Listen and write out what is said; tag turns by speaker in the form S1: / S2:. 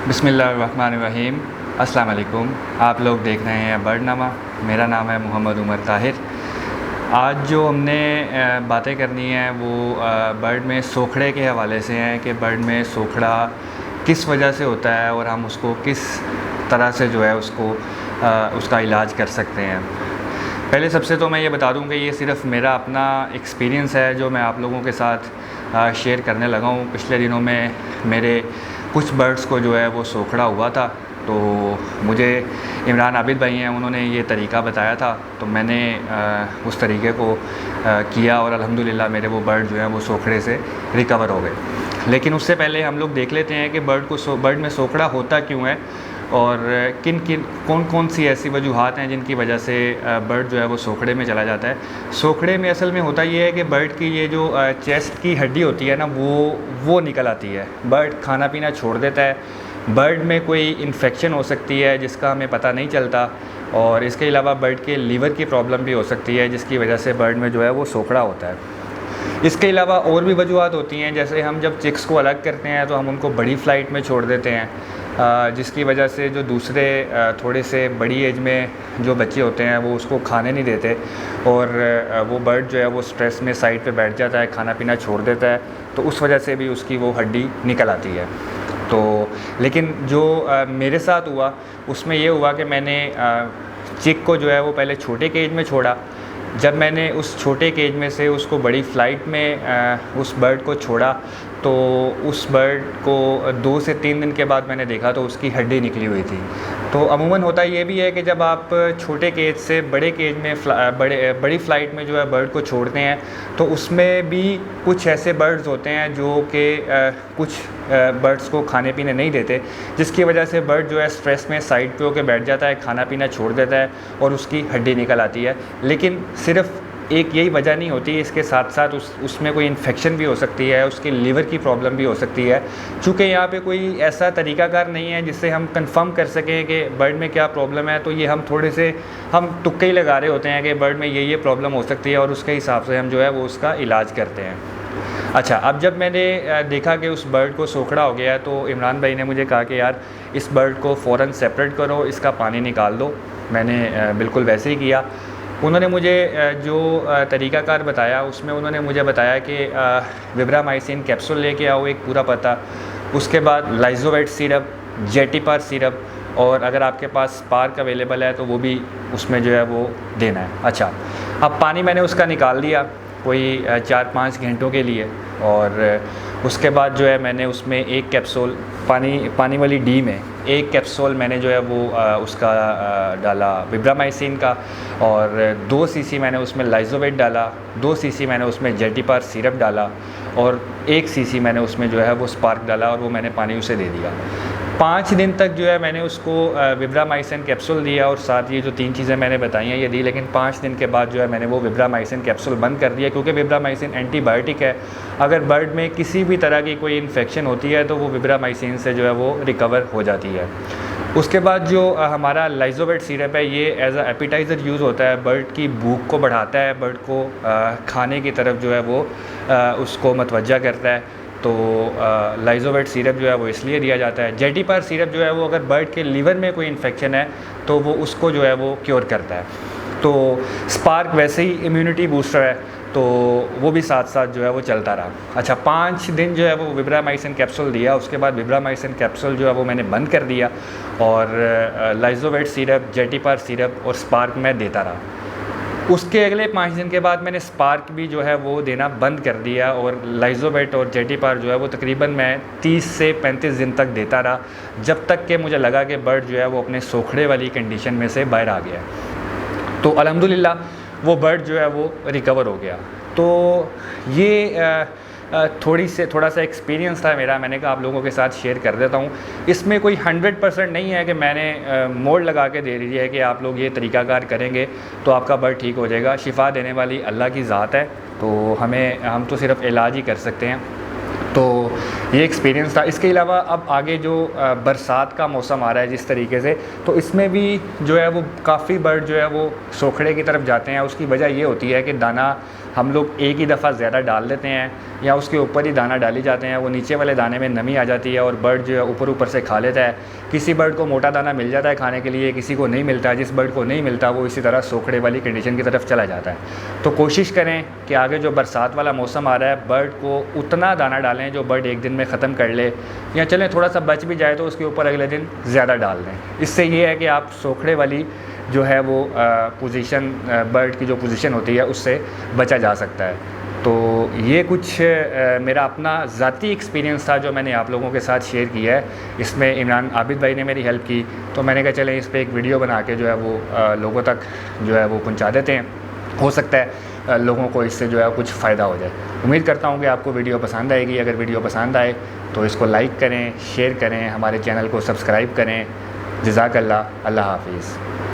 S1: बिस्मिल्लाहिर्रहमानिर्रहीम। अस्सलाम वालेकुम। आप लोग देख रहे हैं बर्डनामा। मेरा नाम है मोहम्मद उमर ताहिर। आज जो हमने बातें करनी है वो बर्ड में सोखड़े के हवाले से हैं कि बर्ड में सोखड़ा किस वजह से होता है और हम उसको किस तरह से जो है उसका इलाज कर सकते हैं। पहले सबसे तो मैं ये बता दूं कि ये सिर्फ़ मेरा अपना एक्सपीरियंस है जो मैं आप लोगों के साथ शेयर करने लगा हूँ। पिछले दिनों में मेरे कुछ बर्ड्स को जो है वो सोखड़ा हुआ था, तो मुझे इमरान आबिद भाई हैं, उन्होंने ये तरीका बताया था, तो मैंने उस तरीके को किया और अल्हम्दुलिल्लाह मेरे वो बर्ड जो हैं वो सोखड़े से रिकवर हो गए। लेकिन उससे पहले हम लोग देख लेते हैं कि बर्ड में सोखड़ा होता क्यों है और कौन कौन सी ऐसी वजूहात हैं जिनकी वजह से बर्ड जो है वो सोखड़े में चला जाता है। सोखड़े में असल में होता ये है कि बर्ड की ये जो चेस्ट की हड्डी होती है ना, वो निकल आती है। बर्ड खाना पीना छोड़ देता है, बर्ड में कोई इन्फेक्शन हो सकती है जिसका हमें पता नहीं चलता, और इसके अलावा बर्ड के लीवर की प्रॉब्लम भी हो सकती है जिसकी वजह से बर्ड में जो है वो सोखड़ा होता है। इसके अलावा और भी वजूहात होती हैं, जैसे हम जब चिक्स को अलग करते हैं तो हम उनको बड़ी फ़्लाइट में छोड़ देते हैं, जिसकी वजह से जो दूसरे थोड़े से बड़ी एज में जो बच्चे होते हैं वो उसको खाने नहीं देते और वो बर्ड जो है वो स्ट्रेस में साइड पे बैठ जाता है, खाना पीना छोड़ देता है, तो उस वजह से भी उसकी वो हड्डी निकल आती है। तो लेकिन जो मेरे साथ हुआ उसमें ये हुआ कि मैंने चिक को जो है वो पहले छोटे केज में छोड़ा। जब मैंने उस छोटे केज में से उसको बड़ी फ़्लाइट में उस बर्ड को छोड़ा तो उस बर्ड को 2 से 3 दिन के बाद मैंने देखा तो उसकी हड्डी निकली हुई थी। तो अमूमन होता ये भी है कि जब आप छोटे केज से बड़े केज में बड़ी फ़्लाइट में जो है बर्ड को छोड़ते हैं तो उसमें भी कुछ ऐसे बर्ड्स होते हैं जो कि कुछ बर्ड्स को खाने पीने नहीं देते, जिसकी वजह से बर्ड जो है स्ट्रेस में साइड पे होकर बैठ जाता है, खाना पीना छोड़ देता है और उसकी हड्डी निकल आती है। लेकिन सिर्फ़ एक यही वजह नहीं होती, इसके साथ साथ उसमें कोई इन्फेक्शन भी हो सकती है, उसके लीवर की प्रॉब्लम भी हो सकती है। चूँकि यहाँ पे कोई ऐसा तरीकाकार नहीं है जिससे हम कंफर्म कर सकें कि बर्ड में क्या प्रॉब्लम है, तो ये हम थोड़े से तुक्के ही लगा रहे होते हैं कि बर्ड में ये प्रॉब्लम हो सकती है और उसके हिसाब से हम जो है वो उसका इलाज करते हैं। अच्छा, अब जब मैंने देखा कि उस बर्ड को सोखड़ा हो गया है तो इमरान भाई ने मुझे कहा कि यार इस बर्ड को फ़ौरन सेपरेट करो, इसका पानी निकाल दो। मैंने बिल्कुल वैसे ही किया। उन्होंने मुझे जो तरीक़ाकार बताया उसमें उन्होंने मुझे बताया कि विब्रामाइसिन कैप्सूल लेके आओ, एक पूरा पत्ता, उसके बाद लाइजोवेट सिरप, जेटिपार सिरप, और अगर आपके पास स्पार्क अवेलेबल है तो वो भी उसमें जो है वो देना है। अच्छा, अब पानी मैंने उसका निकाल दिया कोई 4-5 घंटों के लिए, और उसके बाद जो है मैंने उसमें एक कैप्सूल पानी वाली डी में एक कैप्सूल मैंने जो है वो उसका डाला विब्रामाइसिन का, और 2 सीसी मैंने उसमें लाइजोवेट डाला, 2 सीसी मैंने उसमें जेटिपार सिरप डाला, और 1 सीसी मैंने उसमें जो है वो स्पार्क डाला, और वो मैंने पानी उसे दे दिया। 5 दिन तक जो है मैंने उसको विब्रामाइसिन कैप्सूल दिया और साथ ये जो 3 चीज़ें मैंने बताई हैं ये दी। लेकिन 5 दिन के बाद जो है मैंने वो विब्रामाइसिन कैप्सूल बंद कर दिया, क्योंकि विब्रामाइसिन एंटीबायोटिक है। अगर बर्ड में किसी भी तरह की कोई इन्फेक्शन होती है तो वो विब्रामाइसिन से जो है वो रिकवर हो जाती है। उसके बाद जो हमारा लाइजोवेट सिरप है ये एज अ एपिटाइज़र यूज़ होता है, बर्ड की भूख को बढ़ाता है, बर्ड को खाने की तरफ जो है वो उसको मतवज्जा करता है। तो लाइजोवेट सिरप जो है वो इसलिए दिया जाता है। जेटिपार सिरप जो है वो अगर बर्ड के लीवर में कोई इन्फेक्शन है तो वो उसको जो है वो क्योर करता है। तो स्पार्क वैसे ही इम्यूनिटी बूस्टर है, तो वो भी साथ साथ जो है वो चलता रहा। अच्छा, 5 दिन जो है वो विब्रामाइसिन कैप्सूल दिया, उसके बाद विब्रामाइसिन कैप्सूल जो है वो मैंने बंद कर दिया, और लाइजोवेट सिरप, जेटिपार सिरप और स्पार्क मैं देता रहा। उसके अगले 5 दिन के बाद मैंने स्पार्क भी जो है वो देना बंद कर दिया, और लाइजोवेट और जेटिपार जो है वो तकरीबन मैं 30 से 35 दिन तक देता रहा, जब तक कि मुझे लगा कि बर्ड जो है वो अपने सोखड़े वाली कंडीशन में से बाहर आ गया। तो अल्हम्दुलिल्लाह वो बर्ड जो है वो रिकवर हो गया। तो ये थोड़ा सा एक्सपीरियंस था मेरा, मैंने कहा आप लोगों के साथ शेयर कर देता हूँ। इसमें कोई 100% नहीं है कि मैंने मोड़ लगा के दे दी है कि आप लोग ये तरीक़ाकार करेंगे तो आपका बर्ड ठीक हो जाएगा। शिफा देने वाली अल्लाह की ज़ात है, तो हम तो सिर्फ इलाज ही कर सकते हैं। तो ये एक्सपीरियंस था। इसके अलावा अब आगे जो बरसात का मौसम आ रहा है जिस तरीके से, तो इसमें भी जो है वो काफ़ी बर्ड जो है वो सोखड़े की तरफ जाते हैं। उसकी वजह ये होती है कि दाना हम लोग एक ही दफ़ा ज़्यादा डाल देते हैं या उसके ऊपर ही दाना डाली जाते हैं, वो नीचे वाले दाने में नमी आ जाती है और बर्ड जो है ऊपर ऊपर से खा लेता है। किसी बर्ड को मोटा दाना मिल जाता है खाने के लिए, किसी को नहीं मिलता है। जिस बर्ड को नहीं मिलता वो इसी तरह सोखड़े वाली कंडीशन की तरफ चला जाता है। तो कोशिश करें कि आगे जो बरसात वाला मौसम आ रहा है, बर्ड को उतना दाना डालें जो बर्ड एक दिन में ख़त्म कर ले, या चलें थोड़ा सा बच भी जाए तो उसके ऊपर अगले दिन ज़्यादा डाल दें। इससे ये है कि आप सोखड़े वाली जो है वो पोजीशन, बर्ड की जो पोजीशन होती है उससे बचा जा सकता है। तो ये कुछ मेरा अपना ज़ाती एक्सपीरियंस था जो मैंने आप लोगों के साथ शेयर किया है। इसमें इमरान आबिद भाई ने मेरी हेल्प की, तो मैंने कहा चलें इस पर एक वीडियो बना के जो है वो लोगों तक जो है वो पहुंचा देते हैं। हो सकता है लोगों को इससे जो है कुछ फ़ायदा हो जाए। उम्मीद करता हूँ कि आपको वीडियो पसंद आएगी। अगर वीडियो पसंद आए तो इसको लाइक करें, शेयर करें, हमारे चैनल को सब्सक्राइब करें। जज़ाकल्लाह, अल्लाह हाफ़िज़।